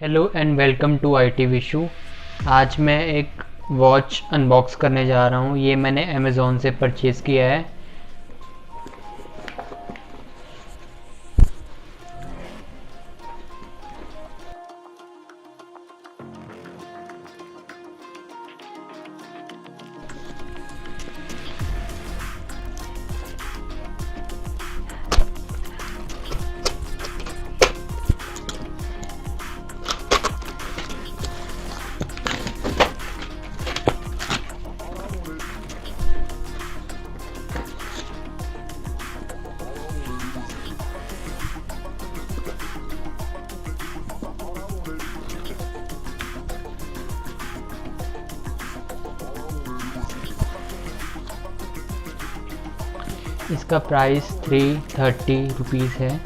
Hello and welcome to ITVishu। आज मैं एक वॉच अनबॉक्स करने जा रहा हूँ। ये मैंने अमेज़ॉन से परचेज़ किया है। इसका प्राइस 330 रुपीज़ है।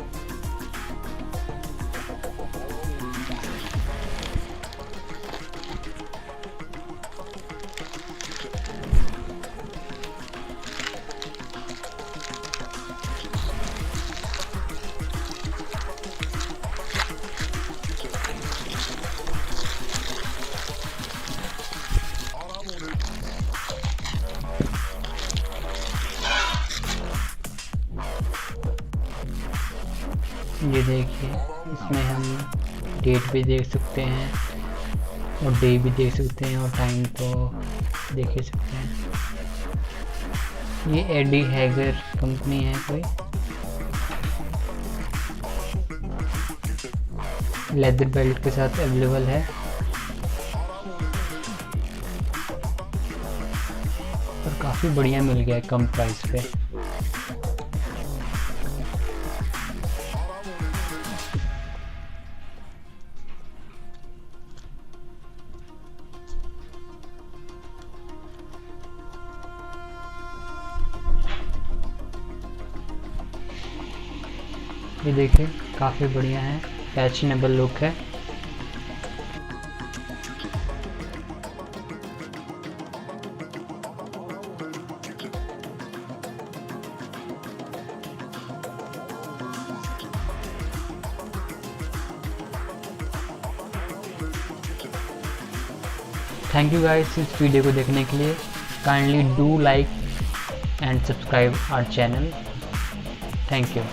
ये देखिए, इसमें हम डेट भी देख सकते हैं और डे भी देख सकते हैं और टाइम तो देख ही सकते हैं। ये एडी हैगर कंपनी है कोई। लेदर बेल्ट के साथ अवेलेबल है और काफ़ी बढ़िया मिल गया है कम प्राइस पे। ये देखिए, काफ़ी बढ़िया है, फैशनेबल लुक है। थैंक यू गाइस इस वीडियो को देखने के लिए। Kindly do like and subscribe our channel. Thank you.